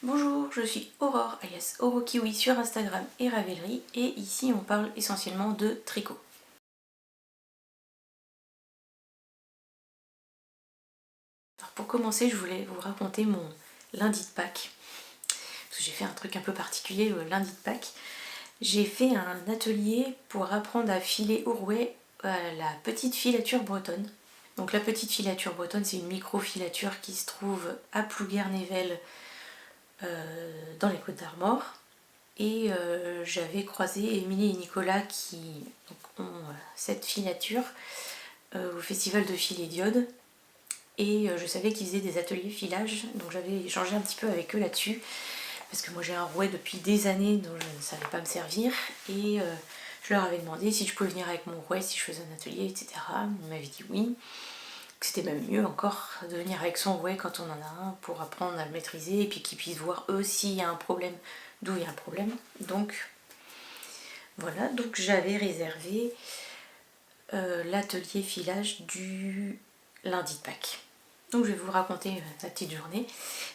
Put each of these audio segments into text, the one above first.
Bonjour, je suis Aurore alias Orokiwi sur Instagram et Ravelry et ici on parle essentiellement de tricot. Alors pour commencer, je voulais vous raconter mon lundi de Pâques. Parce que j'ai fait un truc un peu particulier le lundi de Pâques. J'ai fait un atelier pour apprendre à filer au rouet la petite filature bretonne. Donc la petite filature bretonne, c'est une micro-filature qui se trouve à Plouguer-Nével dans les Côtes-d'Armor. Et j'avais croisé Émilie et Nicolas qui ont cette filature au festival de fil et diode. Et je savais qu'ils faisaient des ateliers filage, donc j'avais échangé un petit peu avec eux là-dessus. Parce que moi j'ai un rouet depuis des années dont je ne savais pas me servir. Et je leur avais demandé si je pouvais venir avec mon rouet, si je faisais un atelier, etc. Ils m'avaient dit oui. Que c'était même mieux encore de venir avec son rouet quand on en a un pour apprendre à le maîtriser et puis qu'ils puissent voir eux s'il y a un problème, d'où il y a un problème. Donc voilà, donc j'avais réservé l'atelier filage du lundi de Pâques. Donc je vais vous raconter la petite journée.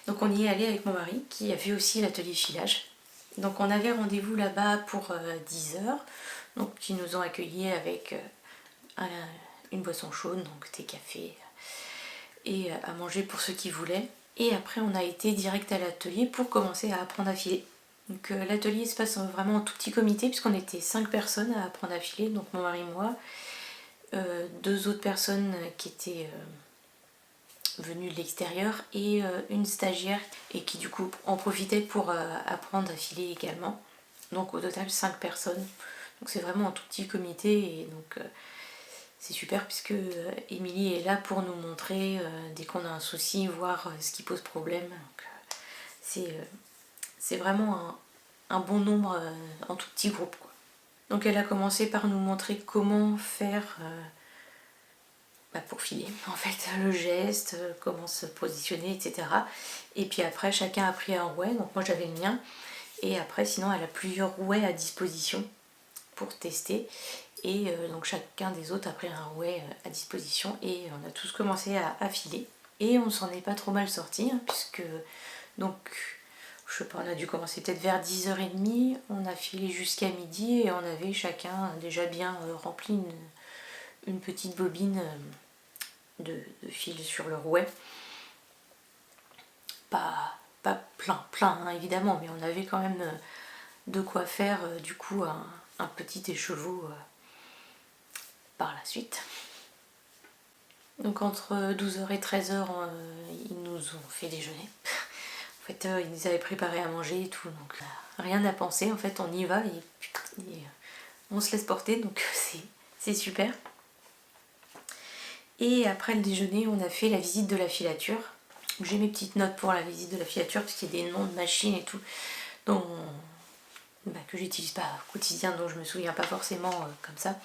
Donc on y est allé avec mon mari qui a fait aussi l'atelier filage. Donc on avait rendez-vous là-bas pour 10h. Donc ils nous ont accueillis avec une boisson chaude, donc thé, café et à manger pour ceux qui voulaient. Et après on a été direct à l'atelier pour commencer à apprendre à filer. Donc l'atelier se passe vraiment en tout petit comité puisqu'on était 5 personnes à apprendre à filer, donc mon mari et moi, 2 autres personnes qui étaient venues de l'extérieur et une stagiaire et qui du coup en profitait pour apprendre à filer également. Donc au total 5 personnes. Donc c'est vraiment un tout petit comité et donc c'est super puisque Émilie est là pour nous montrer dès qu'on a un souci, voir ce qui pose problème. C'est vraiment un bon nombre en tout petit groupe, quoi. Donc elle a commencé par nous montrer comment faire pour filer, en fait, le geste, comment se positionner, etc. Et puis après, chacun a pris un rouet, donc moi j'avais le mien. Et après, sinon, elle a plusieurs rouets à disposition pour tester. Et donc chacun des autres a pris un rouet à disposition et on a tous commencé à filer. Et on s'en est pas trop mal sorti, hein, puisque donc je sais pas, on a dû commencer peut-être vers 10h30, on a filé jusqu'à midi et on avait chacun déjà bien rempli une petite bobine de fil sur le rouet. Pas plein hein, évidemment, mais on avait quand même de quoi faire du coup un petit écheveau par la suite. Donc entre 12h et 13h, ils nous ont fait déjeuner. En fait, ils nous avaient préparé à manger et tout, donc rien à penser. En fait, on y va et on se laisse porter, donc c'est super. Et après le déjeuner, on a fait la visite de la filature. J'ai mes petites notes pour la visite de la filature, parce qu'il y a des noms de machines et tout, que j'utilise pas au quotidien, dont je me souviens pas forcément comme ça.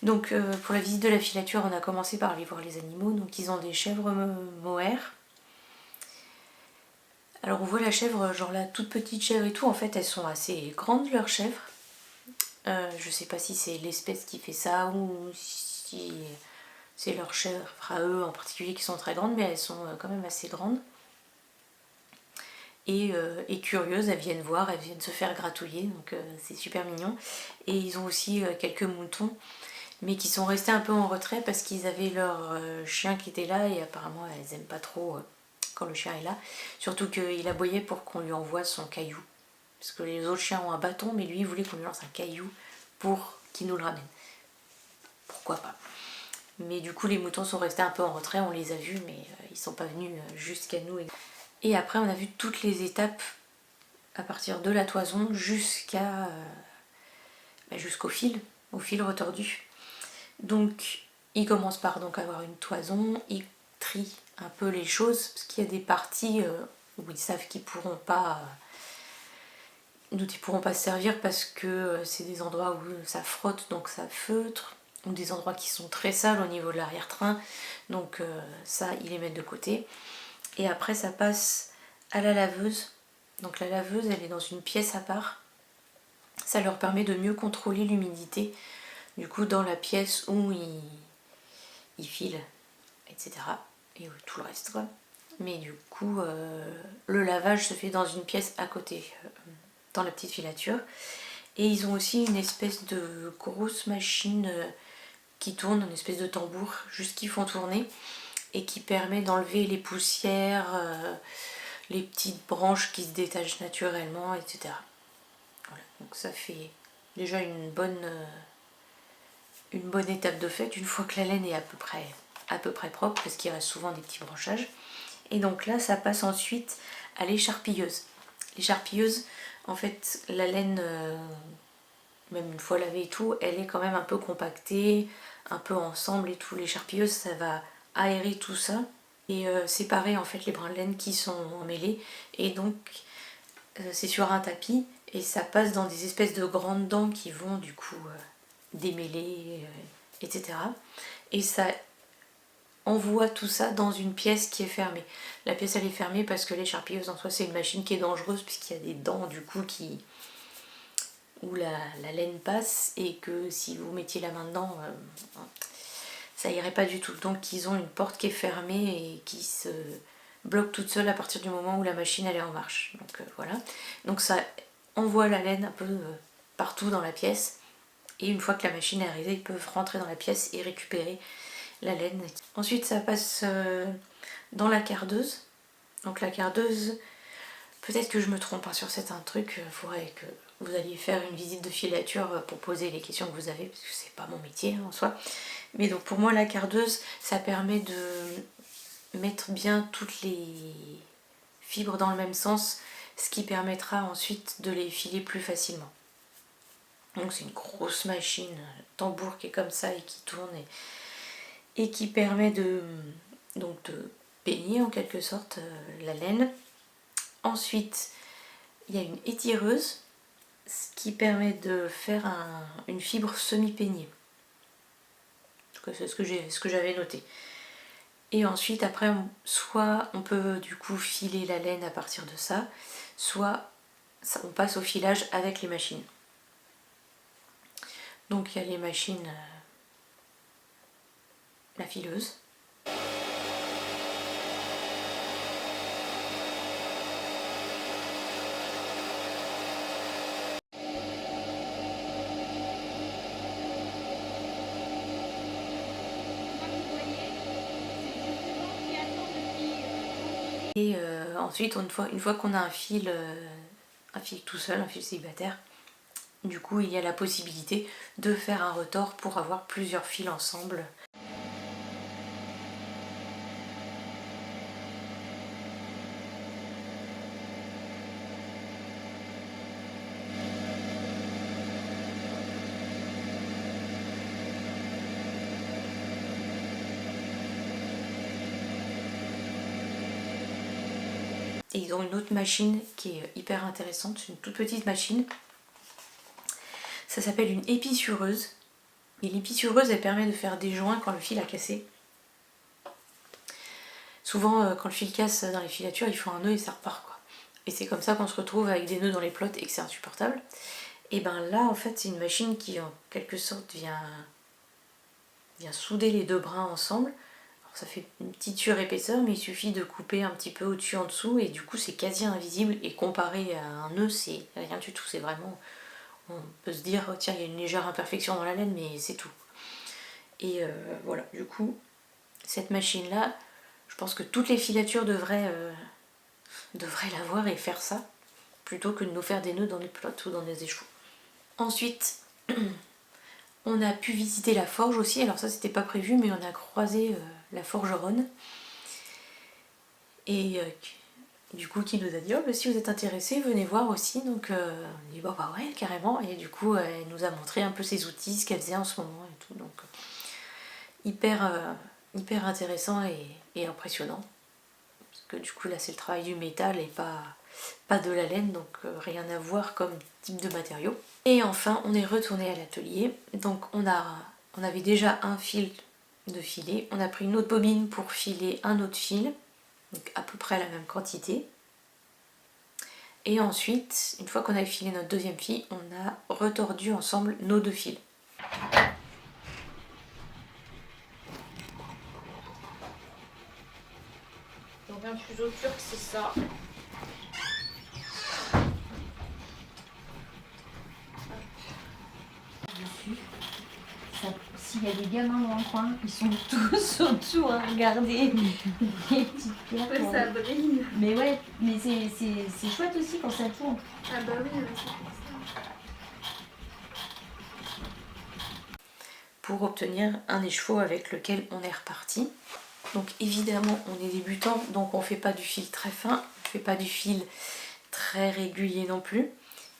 Donc pour la visite de la filature, on a commencé par aller voir les animaux. Donc ils ont des chèvres mohair. Alors on voit la chèvre, genre la toute petite chèvre et tout, en fait elles sont assez grandes leurs chèvres. Je sais pas si c'est l'espèce qui fait ça ou si c'est leurs chèvres à eux en particulier qui sont très grandes, mais elles sont quand même assez grandes. Et curieuses, elles viennent voir, elles viennent se faire gratouiller, donc c'est super mignon. Et ils ont aussi quelques moutons, mais qui sont restés un peu en retrait parce qu'ils avaient leur chien qui était là et apparemment elles aiment pas trop quand le chien est là. Surtout qu'il aboyait pour qu'on lui envoie son caillou. Parce que les autres chiens ont un bâton, mais lui il voulait qu'on lui lance un caillou pour qu'il nous le ramène. Pourquoi pas. Mais du coup les moutons sont restés un peu en retrait, on les a vus, mais ils sont pas venus jusqu'à nous. Et après on a vu toutes les étapes à partir de la toison jusqu'au fil, au fil retordu. Donc il commence par donc avoir une toison, il trie un peu les choses, parce qu'il y a des parties où ils savent qu'ils pourront pas se servir parce que c'est des endroits où ça frotte, donc ça feutre, ou des endroits qui sont très sales au niveau de l'arrière-train, donc ça ils les mettent de côté. Et après ça passe à la laveuse. Donc la laveuse elle est dans une pièce à part. Ça leur permet de mieux contrôler l'humidité du coup dans la pièce où ils filent, etc. Et tout le reste quoi. mais du coup le lavage se fait dans une pièce à côté, dans la petite filature. Et ils ont aussi une espèce de grosse machine qui tourne, une espèce de tambour, juste qu'ils font tourner, et qui permet d'enlever les poussières, les petites branches qui se détachent naturellement, etc. Voilà. Donc ça fait déjà une bonne étape de fait, une fois que la laine est à peu près propre, parce qu'il reste souvent des petits branchages. Et donc là, ça passe ensuite à l'écharpilleuse. L'écharpilleuse, en fait, la laine, même une fois lavée et tout, elle est quand même un peu compactée, un peu ensemble et tout. L'écharpilleuse, ça va aérer tout ça et séparer en fait les brins de laine qui sont emmêlés. Et donc, c'est sur un tapis et ça passe dans des espèces de grandes dents qui vont du coup démêler, etc. Et ça envoie tout ça dans une pièce qui est fermée. La pièce elle est fermée parce que l'écharpilleuse en soi c'est une machine qui est dangereuse puisqu'il y a des dents du coup où la laine passe et que si vous mettiez la main dedans, ça irait pas du tout. Donc ils ont une porte qui est fermée et qui se bloque toute seule à partir du moment où la machine elle est en marche. Donc voilà. Donc ça envoie la laine un peu partout dans la pièce. Et une fois que la machine est arrivée, ils peuvent rentrer dans la pièce et récupérer la laine. Ensuite ça passe dans la cardeuse. Donc la cardeuse, peut-être que je me trompe hein, sur certains trucs, il faudrait que vous alliez faire une visite de filature pour poser les questions que vous avez, parce que c'est pas mon métier hein, en soi. Mais donc pour moi la cardeuse, ça permet de mettre bien toutes les fibres dans le même sens, ce qui permettra ensuite de les filer plus facilement. Donc c'est une grosse machine, tambour qui est comme ça et qui tourne et qui permet de peigner en quelque sorte la laine. Ensuite, il y a une étireuse, ce qui permet de faire une fibre semi-peignée. En tout cas, c'est ce que j'avais noté. Et ensuite, après, soit on peut du coup filer la laine à partir de ça, soit on passe au filage avec les machines. Donc il y a les machines, la fileuse. Et ensuite, une fois qu'on a un fil tout seul, un fil célibataire, du coup il y a la possibilité de faire un retors pour avoir plusieurs fils ensemble. Et ils ont une autre machine qui est hyper intéressante, c'est une toute petite machine. Ça s'appelle une épissureuse. Et l'épissureuse, elle permet de faire des joints quand le fil a cassé. Souvent, quand le fil casse dans les filatures, il faut un nœud et ça repart quoi. Et c'est comme ça qu'on se retrouve avec des nœuds dans les plottes et que c'est insupportable. Et ben là, en fait, c'est une machine qui, en quelque sorte, vient souder les deux brins ensemble. Ça fait une petite surépaisseur, mais il suffit de couper un petit peu au-dessus en dessous et du coup c'est quasi invisible et comparé à un nœud c'est rien du tout, c'est vraiment, on peut se dire tiens il y a une légère imperfection dans la laine mais c'est tout. Et voilà, du coup cette machine là, je pense que toutes les filatures devraient l'avoir et faire ça plutôt que de nous faire des nœuds dans les plottes ou dans les échoues. Ensuite on a pu visiter la forge aussi, alors ça c'était pas prévu mais on a croisé la forgeronne et du coup qui nous a dit oh, bah, si vous êtes intéressés venez voir aussi, donc on dit bah ouais carrément, et du coup elle nous a montré un peu ses outils, ce qu'elle faisait en ce moment et tout, donc hyper intéressant et impressionnant parce que du coup là c'est le travail du métal et pas de la laine, donc rien à voir comme type de matériau. Et enfin on est retourné à l'atelier, donc on avait déjà un fil de filet, on a pris une autre bobine pour filer un autre fil, donc à peu près la même quantité. Et ensuite, une fois qu'on a filé notre deuxième fil, on a retordu ensemble nos deux fils. Donc Un fuseau turc, c'est ça. S'il y a des gamins dans le coin, ils sont tous autour à regarder les petites pierres. Ouais, ça brille. Mais ouais, mais c'est chouette aussi quand ça tourne. Ah bah oui, c'est pour ça. Pour obtenir un écheveau avec lequel on est reparti. Donc évidemment on est débutant, donc on fait pas du fil très fin, on fait pas du fil très régulier non plus,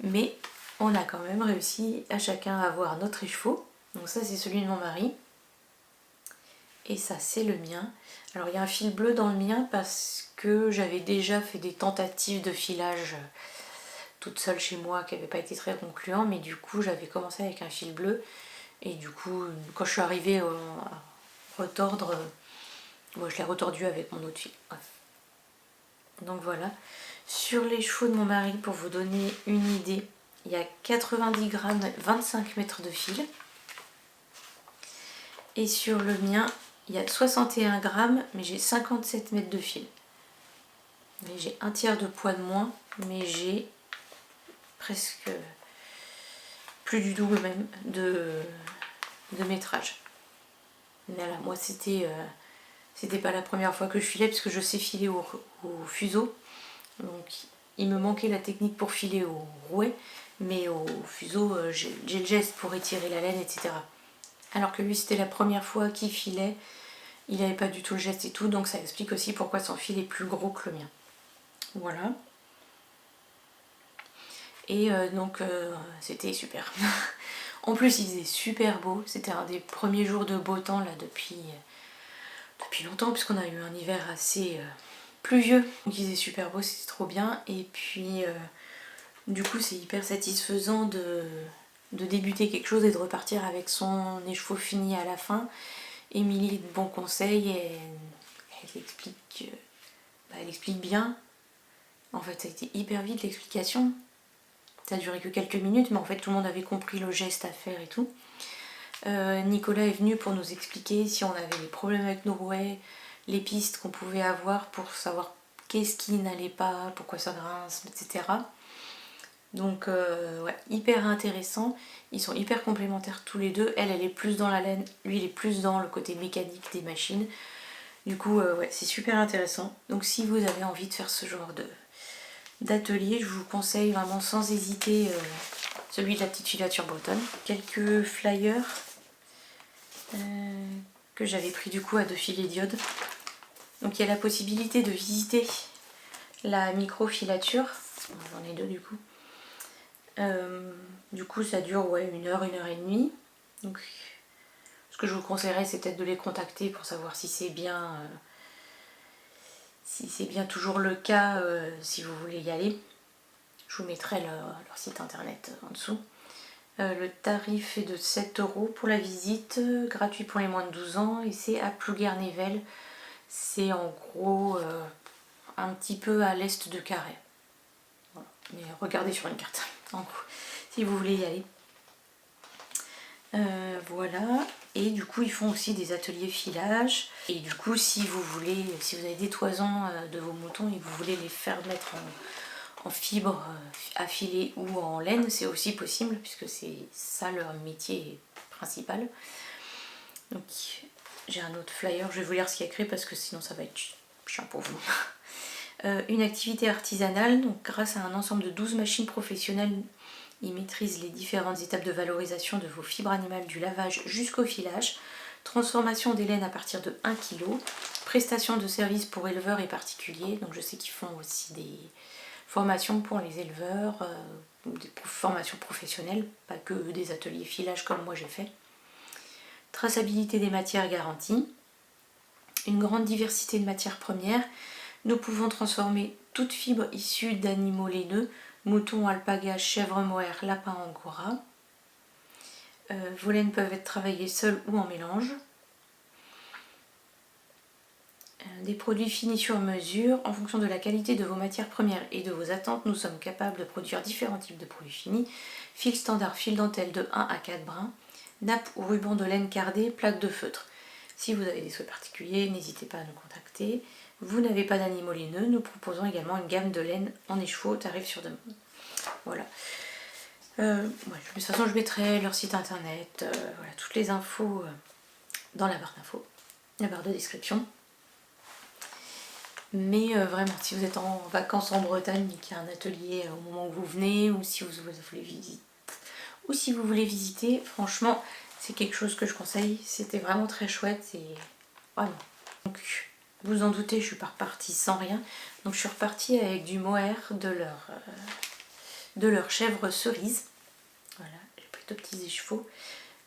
mais on a quand même réussi à chacun avoir notre écheveau. Donc ça c'est celui de mon mari, et ça c'est le mien. Alors il y a un fil bleu dans le mien parce que j'avais déjà fait des tentatives de filage toute seule chez moi qui n'avaient pas été très concluants, mais du coup j'avais commencé avec un fil bleu, et du coup quand je suis arrivée à retordre, moi je l'ai retordu avec mon autre fil. Bref. Donc voilà, sur les chevaux de mon mari, pour vous donner une idée, il y a 90 grammes, 25 mètres de fil. Et sur le mien, il y a 61 grammes, mais j'ai 57 mètres de fil. Mais j'ai un tiers de poids de moins, mais j'ai presque plus du double même de métrage. Voilà, moi c'était pas la première fois que je filais, parce que je sais filer au fuseau. Donc il me manquait la technique pour filer au rouet, mais au fuseau j'ai le geste pour étirer la laine, etc. Alors que lui c'était la première fois qu'il filait, il n'avait pas du tout le geste et tout, donc ça explique aussi pourquoi son fil est plus gros que le mien. Voilà. Et donc c'était super. En plus il faisait super beau, c'était un des premiers jours de beau temps là depuis longtemps, puisqu'on a eu un hiver assez pluvieux. Donc il faisait super beau, c'était trop bien. Et puis du coup c'est hyper satisfaisant de débuter quelque chose et de repartir avec son écheveau fini à la fin. Émilie de bons conseils, et elle explique bien. En fait ça a été hyper vite l'explication. Ça a duré que quelques minutes, mais en fait tout le monde avait compris le geste à faire et tout. Nicolas est venu pour nous expliquer si on avait des problèmes avec nos rouets, les pistes qu'on pouvait avoir pour savoir qu'est-ce qui n'allait pas, pourquoi ça grince, etc. Donc ouais, hyper intéressant. Ils sont hyper complémentaires tous les deux. Elle est plus dans la laine, lui il est plus dans le côté mécanique des machines. Du coup ouais, c'est super intéressant. Donc si vous avez envie de faire ce genre d'atelier, je vous conseille vraiment sans hésiter celui de la petite filature bretonne. Quelques flyers que j'avais pris du coup à 2 filets d'iode. Donc il y a la possibilité de visiter la micro-filature. J'en ai 2 du coup. Du coup ça dure ouais, 1 heure, 1 heure et demie. Donc ce que je vous conseillerais c'est peut-être de les contacter pour savoir si c'est bien toujours le cas, si vous voulez y aller. Je vous mettrai leur site internet en dessous. Le tarif est de 7 € pour la visite, gratuit pour les moins de 12 ans, et c'est à Plouguer-Nével. C'est en gros un petit peu à l'est de Carhaix. Voilà. Mais regardez sur une carte, en gros, si vous voulez y aller. Voilà, et du coup ils font aussi des ateliers filage. Et du coup si vous avez des toisons de vos moutons et que vous voulez les faire mettre en fibre à filer ou en laine, c'est aussi possible puisque c'est ça leur métier principal. Donc j'ai un autre flyer, je vais vous lire ce qu'il y a écrit parce que sinon ça va être chiant pour vous. Une activité artisanale, donc grâce à un ensemble de 12 machines professionnelles, ils maîtrisent les différentes étapes de valorisation de vos fibres animales du lavage jusqu'au filage, transformation des laines à partir de 1 kg, prestation de services pour éleveurs et particuliers, donc je sais qu'ils font aussi des formations pour les éleveurs, des formations professionnelles, pas que des ateliers filage comme moi j'ai fait. Traçabilité des matières garantie, une grande diversité de matières premières. Nous pouvons transformer toute fibre issue d'animaux laineux, moutons, alpagas, chèvres mohair, lapins angora. Vos laines peuvent être travaillées seules ou en mélange. Des produits finis sur mesure. En fonction de la qualité de vos matières premières et de vos attentes, nous sommes capables de produire différents types de produits finis. Fil standard, fil dentelle de 1 à 4 brins, nappe ou ruban de laine cardée, plaque de feutre. Si vous avez des souhaits particuliers, n'hésitez pas à nous contacter. vous n'avez pas d'animaux laineux, nous proposons également une gamme de laine en écheveau, tarif sur demande. Voilà. De toute façon, je mettrai leur site internet, voilà, toutes les infos dans la barre d'infos, la barre de description. Mais vraiment, si vous êtes en vacances en Bretagne et qu'il y a un atelier au moment où vous venez, ou si vous voulez visiter, franchement, c'est quelque chose que je conseille. C'était vraiment très chouette et vraiment. Donc, vous en doutez, je suis pas repartie sans rien. Donc, je suis repartie avec du mohair de leur chèvre cerise. Voilà, j'ai pris 2 petits écheveaux.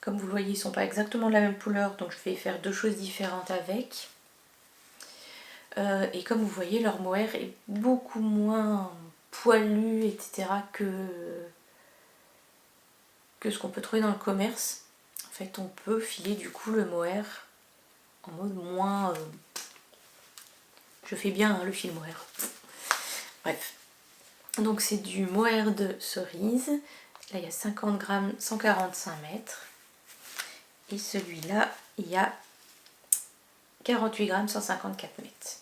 Comme vous le voyez, ils sont pas exactement de la même couleur, donc je vais faire 2 choses différentes avec. Et comme vous voyez, leur mohair est beaucoup moins poilu, etc. que ce qu'on peut trouver dans le commerce. En fait, on peut filer du coup le mohair en mode moins... Je fais bien hein, le fil mohair. Bref. Donc c'est du mohair de cerise. Là, il y a 50 grammes, 145 mètres. Et celui-là, il y a 48 grammes, 154 mètres.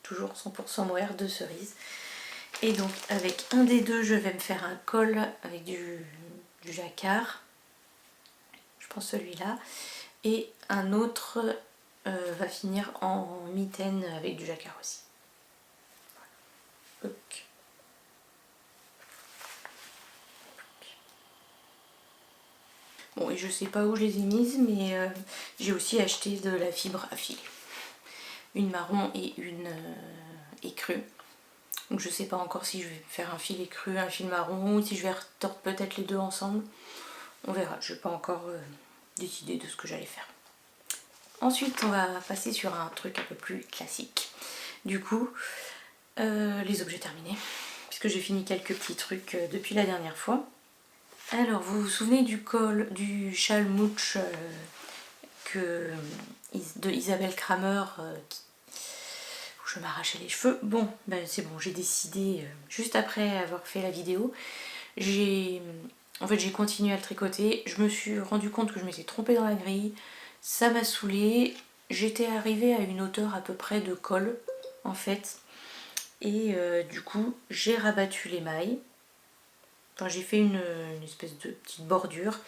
Toujours 100% mohair de cerise. Et donc avec un des deux, je vais me faire un col avec du jacquard. Je pense celui-là. Et un autre va finir en mitaine avec du jacquard aussi. Voilà. Bon, et je sais pas où je les ai mises, mais j'ai aussi acheté de la fibre à filer. Une marron et une écrue. Donc je sais pas encore si je vais faire un fil écru, un fil marron, ou si je vais retordre peut-être les deux ensemble. On verra, je n'ai pas encore décidé de ce que j'allais faire. Ensuite, on va passer sur un truc un peu plus classique. Du coup, les objets terminés, puisque j'ai fini quelques petits trucs depuis la dernière fois. Alors, vous vous souvenez du col, du châle mouche de Isabelle Kramer où je m'arrachais les cheveux. Bon, ben c'est bon, j'ai décidé, juste après avoir fait la vidéo, en fait j'ai continué à le tricoter. Je me suis rendu compte que je m'étais trompée dans la grille, ça m'a saoulée. J'étais arrivée à une hauteur à peu près de col en fait, et du coup j'ai rabattu les mailles. Enfin, j'ai fait une espèce de petite bordure.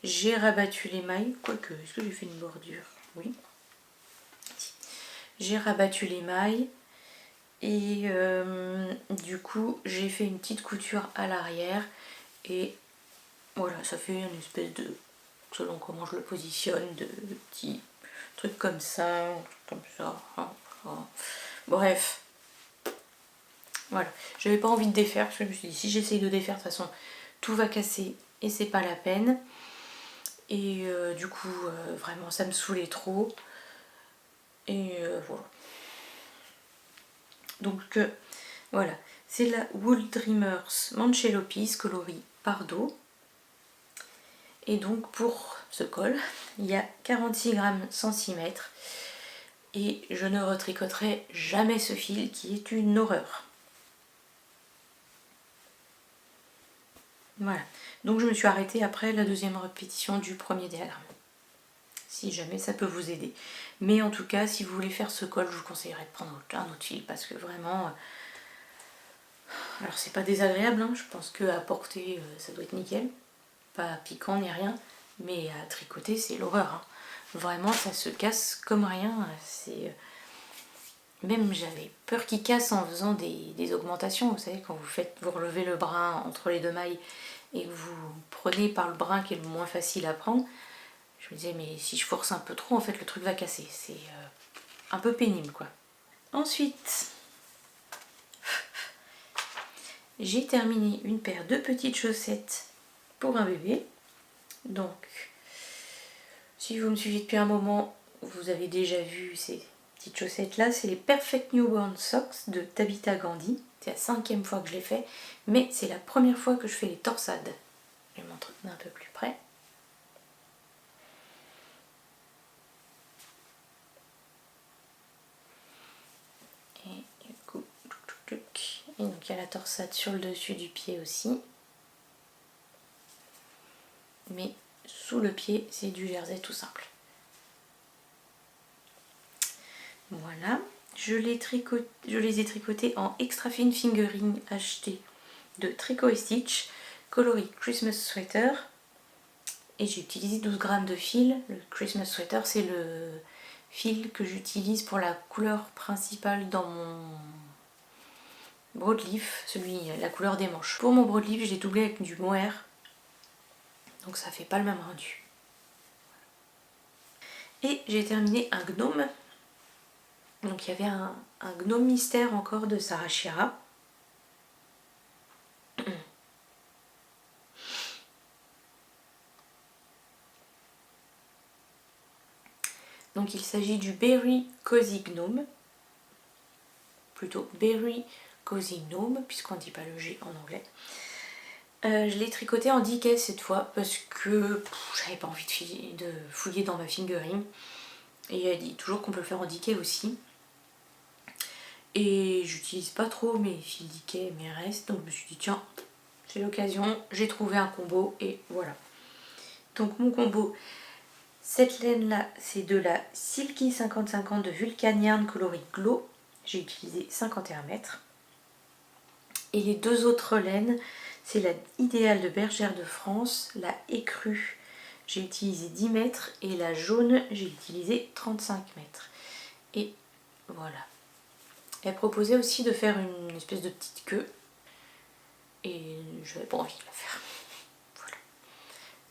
J'ai rabattu les mailles. Quoique, est-ce que j'ai fait une bordure? Oui. J'ai rabattu les mailles. Et du coup, j'ai fait une petite couture à l'arrière. Et voilà, ça fait une espèce de... Selon comment je le positionne, de petits trucs comme ça. Comme ça. Bref. Voilà, j'avais pas envie de défaire parce que je me suis dit si j'essaye de défaire de toute façon tout va casser et c'est pas la peine. Et du coup vraiment ça me saoulait trop. Et voilà. Donc voilà, c'est la Wool Dreamers Mancello Piece coloris Pardo. Et donc pour ce col, il y a 46 grammes 106 mètres. Et je ne retricoterai jamais ce fil qui est une horreur. Voilà, donc je me suis arrêtée après la deuxième répétition du premier diagramme. Si jamais ça peut vous aider. Mais en tout cas, si vous voulez faire ce col, je vous conseillerais de prendre un autre fil parce que vraiment... Alors c'est pas désagréable, hein, je pense qu'à porter ça doit être nickel. Pas piquant ni rien, mais à tricoter c'est l'horreur. Hein. Vraiment ça se casse comme rien. C'est... Même j'avais peur qu'il casse en faisant des augmentations. Vous savez, quand vous relevez le brin entre les deux mailles et que vous prenez par le brin qui est le moins facile à prendre, je me disais mais si je force un peu trop en fait le truc va casser. C'est un peu pénible quoi. Ensuite, j'ai terminé une paire de petites chaussettes pour un bébé. Donc, si vous me suivez depuis un moment, vous avez déjà vu ces petites chaussettes là, c'est les Perfect Newborn Socks de Tabitha Gandhi. C'est la 5e fois que je les fais, mais c'est la première fois que je fais les torsades. Je vais montrer un peu plus près. Et du coup, et donc il y a la torsade sur le dessus du pied aussi. Mais sous le pied, c'est du jersey tout simple. Voilà. Je les ai tricotés en extra fine fingering acheté de Tricot et Stitch, coloris Christmas Sweater. Et j'ai utilisé 12 grammes de fil. Le Christmas Sweater, c'est le fil que j'utilise pour la couleur principale dans mon broadleaf, la couleur des manches. Pour mon broadleaf, j'ai doublé avec du mohair, donc ça fait pas le même rendu. Et j'ai terminé un gnome. Donc il y avait un gnome mystère encore de Sarah Shira. Donc il s'agit du Berry Cozy Gnome. Plutôt Berry Cozy Gnome, puisqu'on ne dit pas le G en anglais. Je l'ai tricoté en 10 caisses cette fois, parce que j'avais pas envie de fouiller dans ma fingering. Et elle dit toujours qu'on peut le faire en 10 caisses aussi. Et j'utilise pas trop mes fils d'Ikea, mes restes, donc je me suis dit tiens, c'est l'occasion, j'ai trouvé un combo et voilà. Donc mon combo, cette laine là, c'est de la Silky 50-50 de Vulcan Yarn coloris Glow, j'ai utilisé 51 mètres. Et les deux autres laines, c'est la Idéale de Bergère de France, la Écrue, j'ai utilisé 10 mètres et la jaune, j'ai utilisé 35 mètres. Et voilà. Elle proposait aussi de faire une espèce de petite queue et je n'avais pas envie de la faire. Voilà.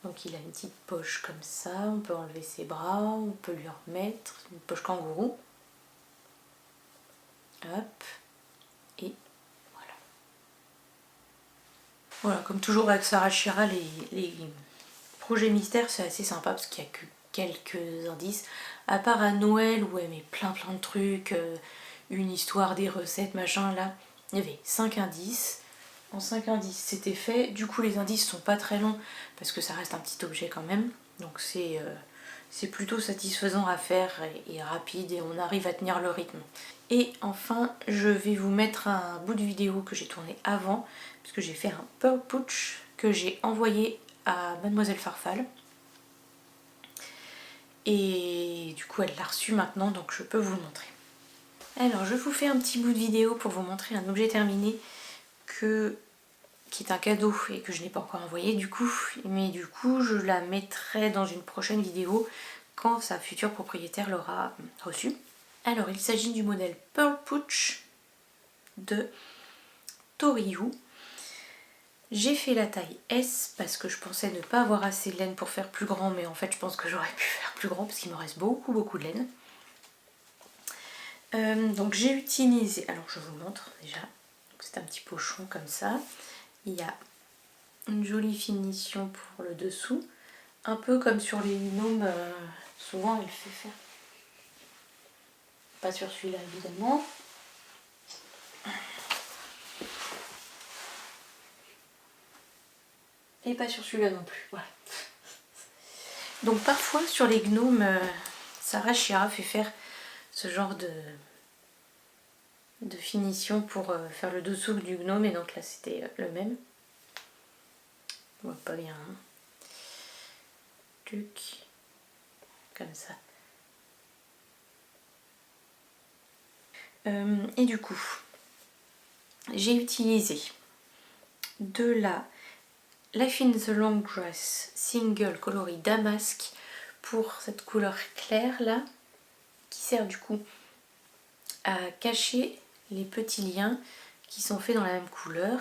Donc il a une petite poche comme ça, on peut enlever ses bras, on peut lui remettre une poche kangourou. Hop, et voilà. Voilà, comme toujours avec Sarah Shira, les projets mystères c'est assez sympa parce qu'il n'y a que quelques indices. À part à Noël où elle met plein de trucs, une histoire, des recettes, machin, là, il y avait 5 indices. En 5 indices, c'était fait. Du coup, les indices sont pas très longs parce que ça reste un petit objet quand même. Donc c'est plutôt satisfaisant à faire et rapide et on arrive à tenir le rythme. Et enfin, je vais vous mettre un bout de vidéo que j'ai tourné avant parce que j'ai fait un Pearl Pooch que j'ai envoyé à Mademoiselle Farfalle. Et du coup, elle l'a reçu maintenant, donc je peux vous le montrer. Alors je vous fais un petit bout de vidéo pour vous montrer un objet terminé qui est un cadeau et que je n'ai pas encore envoyé du coup, mais du coup je la mettrai dans une prochaine vidéo quand sa future propriétaire l'aura reçu. Alors il s'agit du modèle Pearl Pooch de Toriu. J'ai fait la taille S parce que je pensais ne pas avoir assez de laine pour faire plus grand, mais en fait je pense que j'aurais pu faire plus grand parce qu'il me reste beaucoup de laine. Donc j'ai utilisé, alors je vous montre déjà, c'est un petit pochon comme ça, il y a une jolie finition pour le dessous, un peu comme sur les gnomes, souvent elle fait faire, pas sur celui-là évidemment. Et pas sur celui-là non plus, voilà. Donc parfois sur les gnomes, Sarah Shira fait faire ce genre de finition pour faire le dessous du gnome et donc là c'était le même. On voit pas bien. Hein. Tuc. Comme ça. Et du coup, j'ai utilisé de la Life in the Long Grass Single coloris Damask pour cette couleur claire là, qui sert du coup à cacher les petits liens qui sont faits dans la même couleur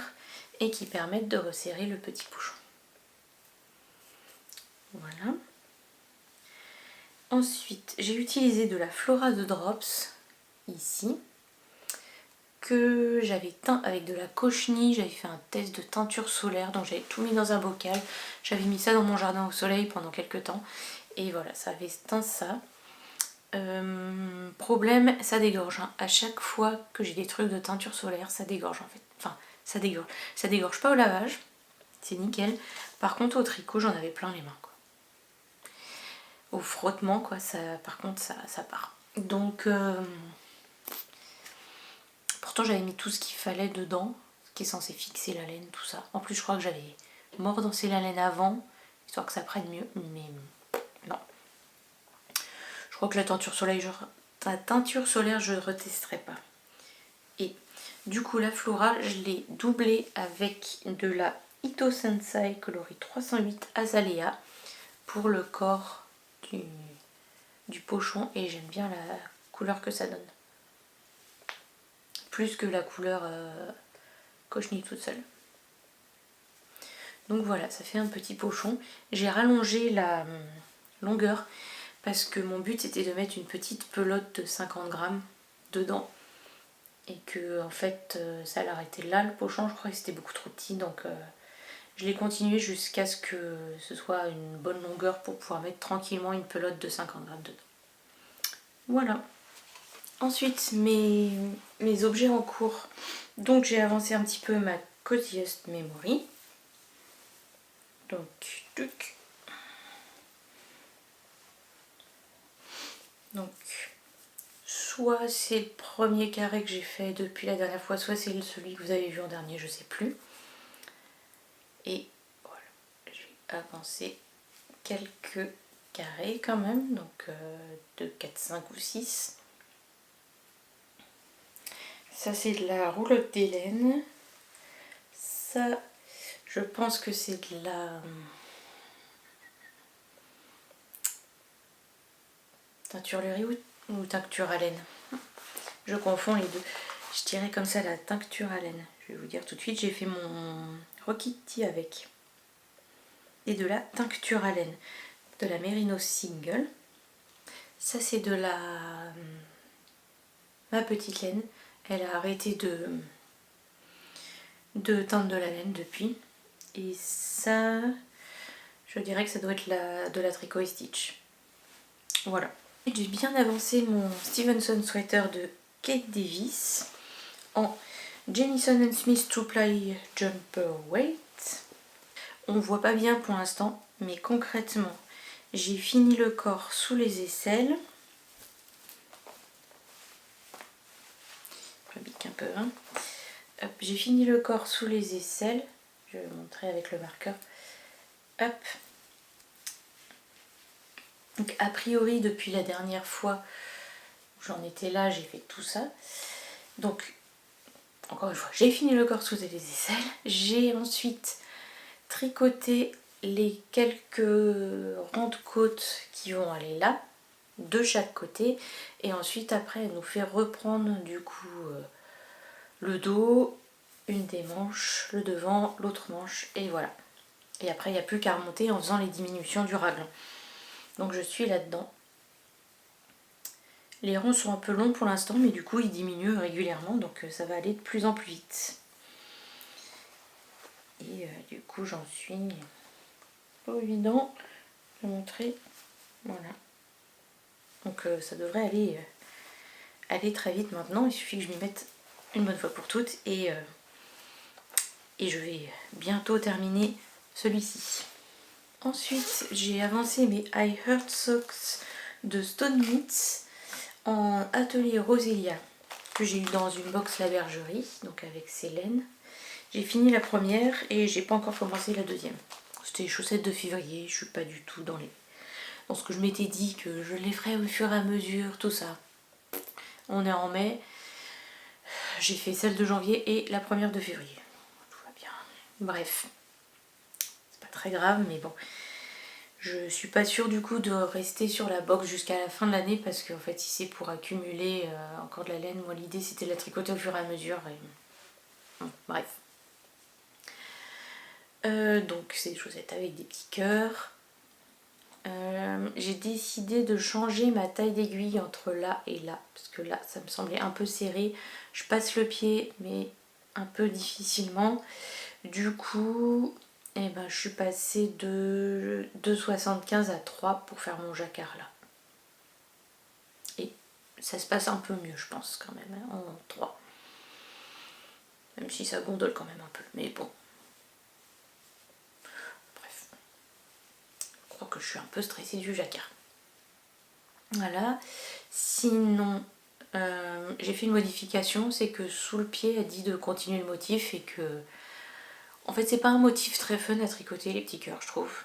et qui permettent de resserrer le petit pochon. Voilà. Ensuite, j'ai utilisé de la Flora de Drops, ici, que j'avais teint avec de la cochenille. J'avais fait un test de teinture solaire, donc j'avais tout mis dans un bocal. J'avais mis ça dans mon jardin au soleil pendant quelques temps. Et voilà, ça avait teint ça. Problème, ça dégorge. Hein. À chaque fois que j'ai des trucs de teinture solaire, ça dégorge en fait. Enfin, ça dégorge. Ça dégorge pas au lavage, c'est nickel. Par contre, au tricot, j'en avais plein les mains. Quoi. Au frottement, quoi, ça, par contre, ça part. Donc, pourtant, j'avais mis tout ce qu'il fallait dedans, ce qui est censé fixer la laine, tout ça. En plus, je crois que j'avais mordancé la laine avant, histoire que ça prenne mieux, mais non. Je crois que la teinture La teinture solaire, je ne retesterai pas. Et du coup, la florale, je l'ai doublée avec de la Ito Sensei coloris 308 Azalea pour le corps du pochon. Et j'aime bien la couleur que ça donne. Plus que la couleur cochenille toute seule. Donc voilà, ça fait un petit pochon. J'ai rallongé la longueur parce que mon but c'était de mettre une petite pelote de 50 grammes dedans. Et que en fait ça allait arrêter là le pochon, je crois que c'était beaucoup trop petit. Donc je l'ai continué jusqu'à ce que ce soit une bonne longueur pour pouvoir mettre tranquillement une pelote de 50 grammes dedans. Voilà. Ensuite mes objets en cours. Donc j'ai avancé un petit peu ma Coziest Memory. Donc, soit c'est le premier carré que j'ai fait depuis la dernière fois, soit c'est celui que vous avez vu en dernier, je sais plus. Et voilà, j'ai avancé quelques carrés quand même, donc de 4, 5 ou 6. Ça c'est de la roulotte d'Hélène. Ça, je pense que c'est de la teinturerie ou teinture à laine. Je confonds les deux. Je dirais comme ça la teinture à laine. Je vais vous dire tout de suite, j'ai fait mon Rokiti avec. Et de la teinture à laine. De la Merino Single. Ça c'est de la ma petite laine. Elle a arrêté de teindre de la laine depuis. Et ça, je dirais que ça doit être de la Tricot et Stitch. Voilà. J'ai bien avancé mon Stevenson Sweater de Kate Davis en Jamieson & Smith 2-ply Jumper Weight. On voit pas bien pour l'instant, mais concrètement, j'ai fini le corps sous les aisselles. Je pique un peu, hein. J'ai fini le corps sous les aisselles. Je vais vous montrer avec le marqueur. Hop. Donc a priori depuis la dernière fois où j'en étais là, j'ai fait tout ça. Donc encore une fois, j'ai fini le corps sous les aisselles. J'ai ensuite tricoté les quelques rangs de côte qui vont aller là, de chaque côté. Et ensuite après elle nous fait reprendre du coup le dos, une des manches, le devant, l'autre manche et voilà. Et après il n'y a plus qu'à remonter en faisant les diminutions du raglan. Donc je suis là-dedans. Les rangs sont un peu longs pour l'instant, mais du coup ils diminuent régulièrement, donc ça va aller de plus en plus vite. Et du coup j'en suis pas évident de montrer. Voilà. Donc ça devrait aller très vite maintenant. Il suffit que je m'y mette une bonne fois pour toutes et je vais bientôt terminer celui-ci. Ensuite j'ai avancé mes I Heart Socks de Stone Knits en atelier Roselia que j'ai eu dans une box La Bergerie, donc avec ses laines. J'ai fini la première et j'ai pas encore commencé la deuxième. C'était les chaussettes de février, je suis pas du tout dans ce que je m'étais dit que je les ferais au fur et à mesure, tout ça. On est en mai, j'ai fait celle de janvier et la première de février. Tout va bien. Bref, c'est pas très grave, mais bon. Je suis pas sûre du coup de rester sur la box jusqu'à la fin de l'année parce qu'en fait si c'est pour accumuler encore de la laine, moi l'idée c'était de la tricoter au fur et à mesure. Et... bref. Donc c'est des chaussettes avec des petits cœurs. J'ai décidé de changer ma taille d'aiguille entre là et là parce que là ça me semblait un peu serré. Je passe le pied mais un peu difficilement. Du coup... et ben je suis passée de 2,75 à 3 pour faire mon jacquard là. Et ça se passe un peu mieux je pense quand même hein, en 3. Même si ça gondole quand même un peu. Mais bon. Bref. Je crois que je suis un peu stressée du jacquard. Voilà. Sinon, j'ai fait une modification. C'est que sous le pied elle dit de continuer le motif et que... en fait c'est pas un motif très fun à tricoter les petits cœurs je trouve.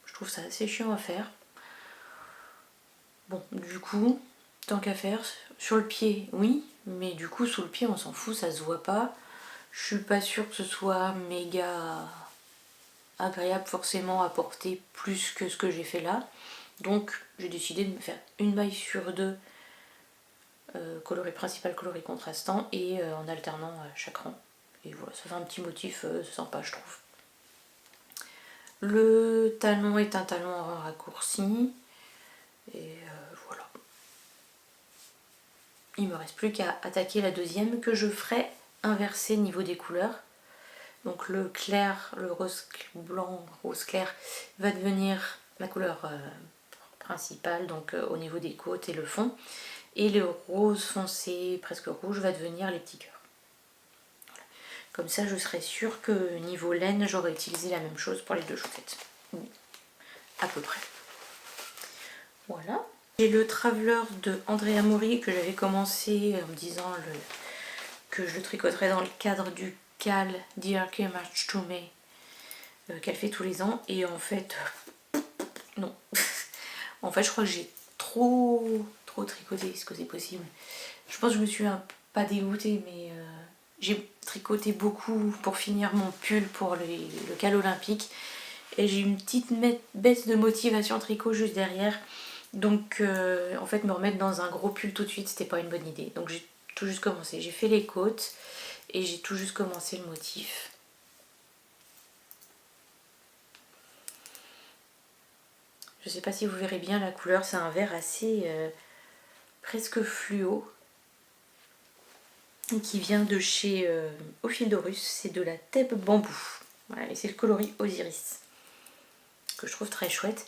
Je trouve ça assez chiant à faire. Bon du coup, tant qu'à faire. Sur le pied, oui, mais du coup sous le pied on s'en fout, ça se voit pas. Je suis pas sûre que ce soit méga agréable forcément à porter plus que ce que j'ai fait là. Donc j'ai décidé de me faire une maille sur deux, coloris principal, coloris contrastant, et en alternant à chaque rang. Et voilà, ça fait un petit motif sympa je trouve. Le talon est un talon en raccourci. Et voilà. Il me reste plus qu'à attaquer la deuxième que je ferai inversée niveau des couleurs. Donc le clair, le rose blanc, rose clair va devenir ma couleur principale, donc au niveau des côtes et le fond. Et le rose foncé, presque rouge, va devenir les petits cœurs. Voilà. Comme ça je serai sûre que niveau laine j'aurai utilisé la même chose pour les deux chaussettes. À peu près. Voilà. J'ai le Traveler de Andrea Mori que j'avais commencé en me disant que je le tricoterais dans le cadre du CAL DRK March to May qu'elle fait tous les ans, et en fait non. En fait je crois que j'ai trop tricoté, est-ce que c'est possible? Je pense que je me suis pas dégoûtée, mais j'ai tricoté beaucoup pour finir mon pull pour le CAL olympique, et j'ai une petite baisse de motivation tricot juste derrière. Donc en fait me remettre dans un gros pull tout de suite c'était pas une bonne idée. Donc j'ai tout juste commencé, j'ai fait les côtes et j'ai tout juste commencé le motif. Je sais pas si vous verrez bien la couleur, c'est un vert assez presque fluo qui vient de chez Ophildorus, c'est de la Thèbes bambou. Voilà, et c'est le coloris Osiris que je trouve très chouette.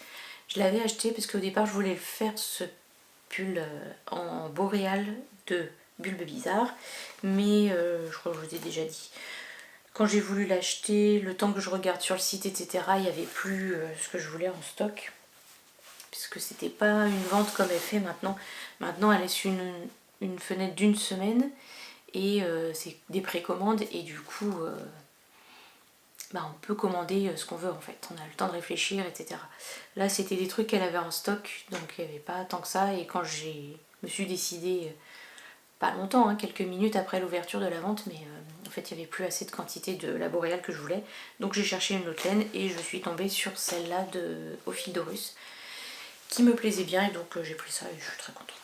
Je l'avais acheté parce qu'au départ je voulais faire ce pull en boréal de Bulbe Bizarre, mais je crois que je vous ai déjà dit, quand j'ai voulu l'acheter, le temps que je regarde sur le site etc, il n'y avait plus ce que je voulais en stock, puisque c'était pas une vente comme elle fait maintenant. Maintenant elle laisse une fenêtre d'une semaine et c'est des précommandes, et du coup on peut commander ce qu'on veut en fait, on a le temps de réfléchir etc. Là c'était des trucs qu'elle avait en stock, donc il n'y avait pas tant que ça, et quand je me suis décidée, pas longtemps, hein, quelques minutes après l'ouverture de la vente, mais en fait il n'y avait plus assez de quantité de la boréale que je voulais, donc j'ai cherché une autre laine et je suis tombée sur celle-là de Ophildorus qui me plaisait bien, et donc j'ai pris ça et je suis très contente.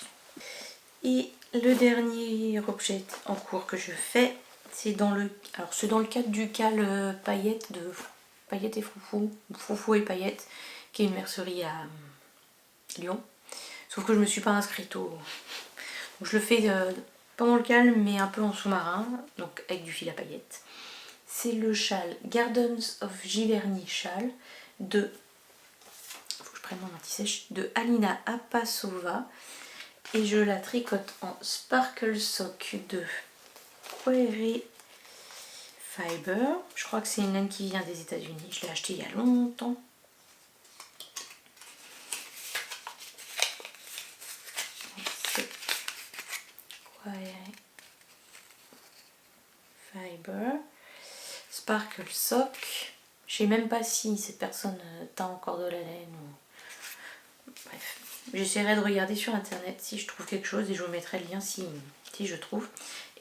Et le dernier objet en cours que je fais, c'est dans le cadre du CAL paillettes de Paillettes et Froufou, Froufou et Paillettes, qui est une mercerie à Lyon. Sauf que je me suis pas inscrite au... Donc je le fais pendant le CAL, mais un peu en sous-marin, donc avec du fil à paillettes. C'est le châle Gardens of Giverny châle de... Faut que je prenne mon anti-sèche, de Alina Apasova. Et je la tricote en Sparkle Sock de Query Fiber. Je crois que c'est une laine qui vient des États-Unis. Je l'ai achetée il y a longtemps. C'est Query Fiber. Sparkle Sock. Je sais même pas si cette personne teint encore de la laine ou... Bref. J'essaierai de regarder sur internet si je trouve quelque chose et je vous mettrai le lien si je trouve.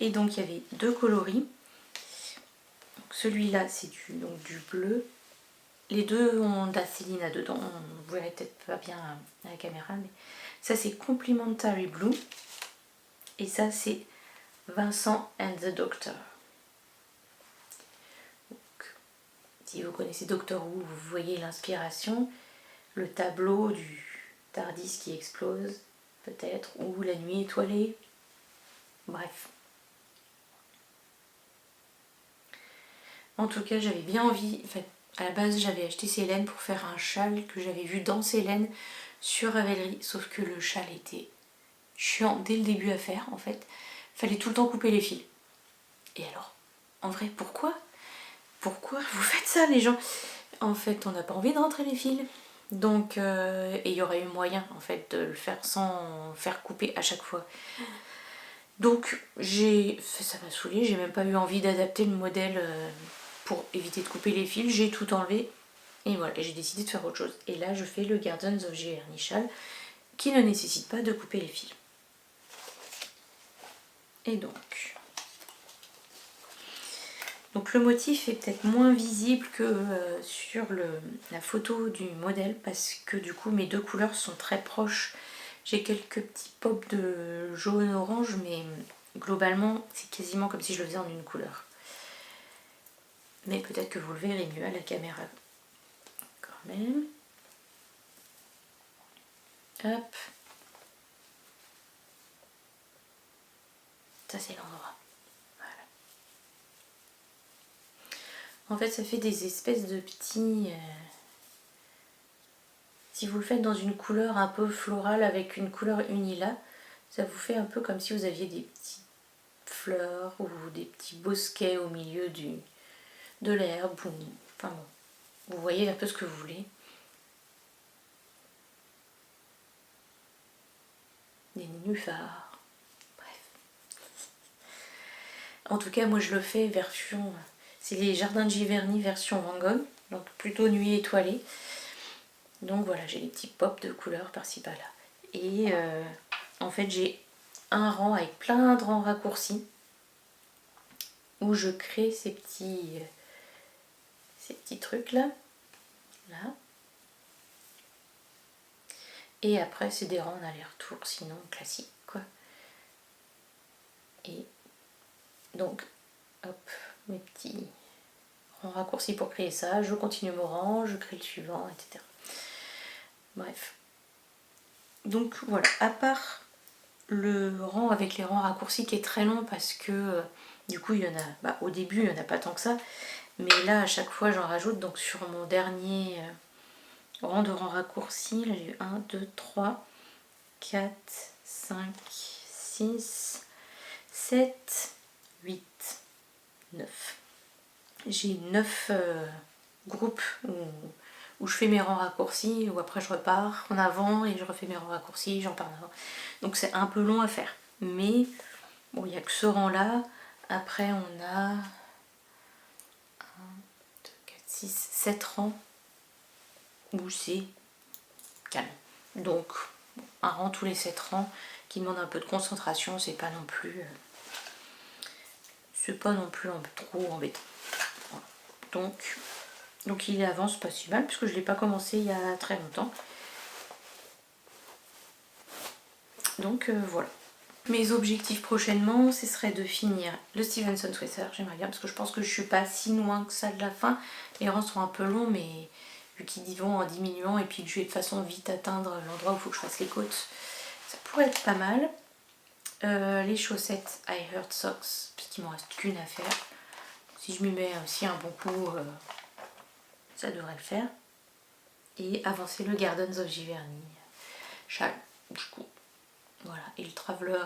Et donc il y avait deux coloris. Celui-là c'est du bleu. Les deux ont de la Célina dedans. Vous verrez peut-être pas bien à la caméra, mais ça c'est Complimentary Blue. Et ça c'est Vincent and the Doctor. Donc, si vous connaissez Doctor Who, vous voyez l'inspiration. Le tableau du Tardis qui explose, peut-être, ou la nuit étoilée, bref. En tout cas, j'avais bien envie, en fait, à la base, j'avais acheté ces laines pour faire un châle que j'avais vu dans ces laines sur Ravelry, sauf que le châle était chiant dès le début à faire, en fait. Fallait tout le temps couper les fils. Et alors, en vrai, pourquoi vous faites ça, les gens? En fait, on n'a pas envie de rentrer les fils. Donc, et il y aurait eu moyen en fait de le faire sans faire couper à chaque fois. Donc ça m'a saoulée, j'ai même pas eu envie d'adapter le modèle pour éviter de couper les fils, j'ai tout enlevé et voilà, j'ai décidé de faire autre chose. Et là je fais le Gardens of Giverny châle qui ne nécessite pas de couper les fils. Et donc le motif est peut-être moins visible que sur la photo du modèle parce que du coup mes deux couleurs sont très proches. J'ai quelques petits pops de jaune orange mais globalement c'est quasiment comme si je le faisais en une couleur. Mais peut-être que vous le verrez mieux à la caméra quand même. Hop. Ça c'est l'endroit. Voilà. En fait ça fait des espèces de petits... Si vous le faites dans une couleur un peu florale avec une couleur unila, ça vous fait un peu comme si vous aviez des petites fleurs ou des petits bosquets au milieu de l'herbe. Enfin bon, vous voyez un peu ce que vous voulez. Des nénuphars. Bref. En tout cas, moi je le fais version... C'est les jardins de Giverny version Van Gogh, donc plutôt nuit étoilée. Donc voilà, j'ai les petits pops de couleurs par-ci par-là. Et en fait, j'ai un rang avec plein de rangs raccourcis où je crée ces petits trucs là. Et après, c'est des rangs en aller-retour, sinon classique quoi. Et donc, hop, mes petits rangs raccourcis pour créer ça. Je continue mon rang, je crée le suivant, etc. Bref. Donc voilà, à part le rang avec les rangs raccourcis qui est très long parce que du coup il y en a, au début il n'y en a pas tant que ça, mais là à chaque fois j'en rajoute. Donc sur mon dernier rang de rangs raccourcis, là j'ai eu 1, 2, 3, 4, 5, 6, 7, 8, 9. J'ai 9 groupes où je fais mes rangs raccourcis, ou après je repars en avant et je refais mes rangs raccourcis, j'en pars en avant. Donc c'est un peu long à faire. Mais bon, il n'y a que ce rang là. Après on a 1, 2, 4, 6, 7 rangs où c'est calme. Donc un rang tous les 7 rangs qui demande un peu de concentration, c'est pas non plus trop embêtant. Voilà. Donc il avance pas si mal puisque je ne l'ai pas commencé il y a très longtemps. Donc voilà. Mes objectifs prochainement, ce serait de finir le Stevenson Sweater. J'aimerais bien parce que je pense que je suis pas si loin que ça de la fin. Les rangs sont un peu longs mais vu qu'ils y vont en diminuant et puis que je vais de façon vite atteindre l'endroit où il faut que je fasse les côtes, ça pourrait être pas mal. Les chaussettes I Heart Socks, puisqu'il m'en reste qu'une à faire. Si je m'y mets aussi un bon coup, ça devrait le faire. Et avancer le Gardens of Giverny châle du coup. Voilà, et le Traveler,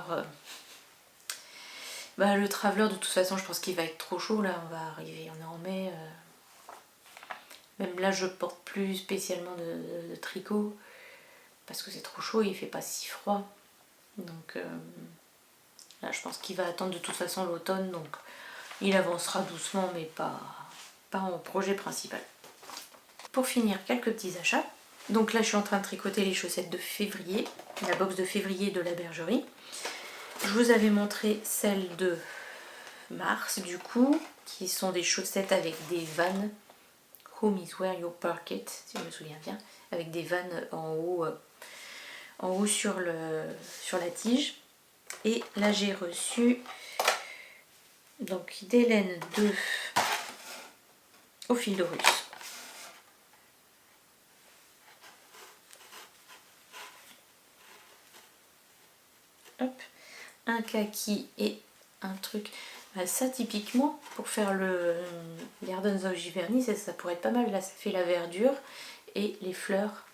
le Traveler de toute façon je pense qu'il va être trop chaud là, on va arriver, on est en mai. Même là je porte plus spécialement de tricot parce que c'est trop chaud, il fait pas si froid. Donc là je pense qu'il va attendre de toute façon l'automne, donc il avancera doucement mais pas en projet principal. Pour finir, quelques petits achats. Donc là je suis en train de tricoter les chaussettes de février, la box de février de la bergerie. Je vous avais montré celles de mars du coup, qui sont des chaussettes avec des vannes. Home is where you park it, si je me souviens bien, avec des vannes en haut sur la tige. Et là j'ai reçu donc des laines de au fil de russe. Hop, un kaki et un truc. Ça typiquement pour faire le Gardens of Giverny, ça pourrait être pas mal. Là ça fait la verdure et les fleurs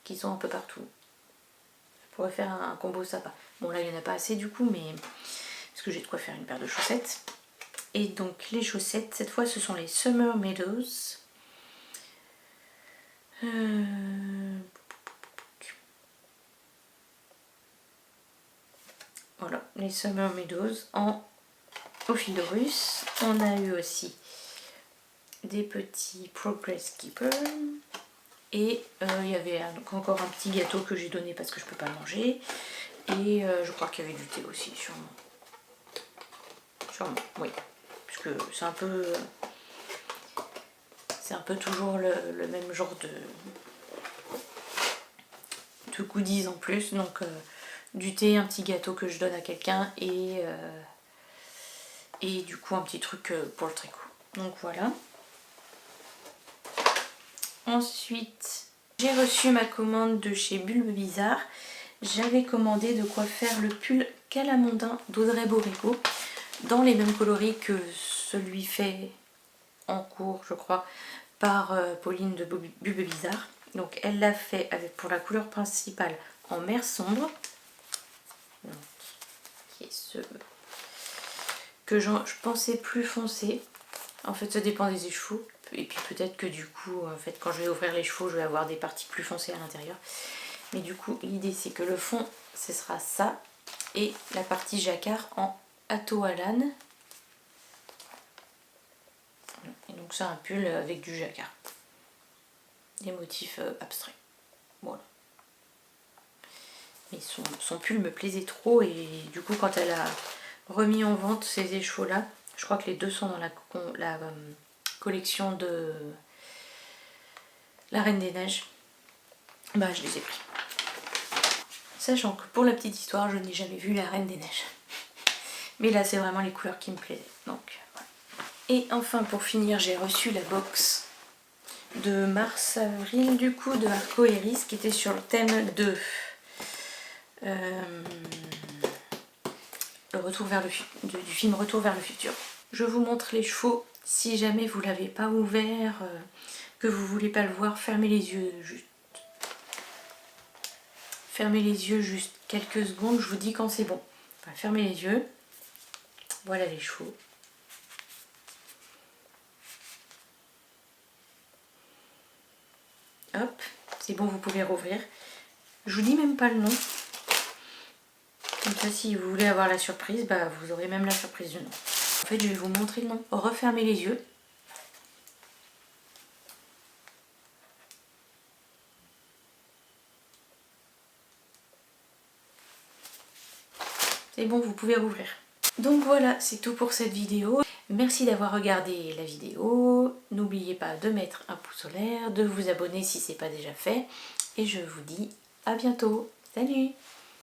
qui sont un peu partout. Ça pourrait faire un combo sympa. Bon là il n'y en a pas assez du coup, mais parce que j'ai de quoi faire une paire de chaussettes. Et donc les chaussettes, cette fois ce sont les Summer Meadows. Voilà, les Summer Meadows au fil de russe. On a eu aussi des petits Progress Keeper. Et il y avait encore un petit gâteau que j'ai donné parce que je peux pas manger. Et je crois qu'il y avait du thé aussi sûrement. sûrement, oui. Puisque c'est un peu toujours le même genre de goodies en plus. Donc du thé, un petit gâteau que je donne à quelqu'un et du coup un petit truc pour le tricot. Donc voilà. Ensuite, j'ai reçu ma commande de chez Bulbe Bizarre. J'avais commandé de quoi faire le pull calamondin d'Audrey Borrego dans les mêmes coloris que celui fait en cours, je crois, par Pauline de Bulbe Bizarre. Donc elle l'a fait avec, pour la couleur principale, en mer sombre. Donc, qui est ce que je pensais plus foncé. En fait, ça dépend des écheveaux. Et puis peut-être que du coup, en fait, quand je vais ouvrir les chevaux, je vais avoir des parties plus foncées à l'intérieur. Mais du coup, l'idée c'est que le fond, ce sera ça. Et la partie jacquard en atoalane. Et donc c'est un pull avec du jacquard. Des motifs abstraits. Voilà. Mais son pull me plaisait trop. Et du coup, quand elle a remis en vente ces écheveaux-là, je crois que les deux sont dans la collection de la Reine des Neiges, bah je les ai pris. Sachant que pour la petite histoire, je n'ai jamais vu la Reine des Neiges. Mais là, c'est vraiment les couleurs qui me plaisaient. Donc, voilà. Et enfin, pour finir, j'ai reçu la box de mars-avril, du coup, de Arco Iris, qui était sur le thème de le retour vers du film Retour vers le futur. Je vous montre les chevaux. Si jamais vous ne l'avez pas ouvert, que vous ne voulez pas le voir, fermez les yeux juste. Fermez les yeux juste quelques secondes, je vous dis quand c'est bon. Enfin, fermez les yeux. Voilà les chevaux. Hop, c'est bon, vous pouvez rouvrir. Je vous dis même pas le nom. Comme ça, si vous voulez avoir la surprise, bah, vous aurez même la surprise du nom. En fait, je vais vous montrer le nom. Refermez les yeux. C'est bon, vous pouvez rouvrir. Donc voilà, c'est tout pour cette vidéo. Merci d'avoir regardé la vidéo. N'oubliez pas de mettre un pouce en l'air, de vous abonner si ce n'est pas déjà fait. Et je vous dis à bientôt. Salut!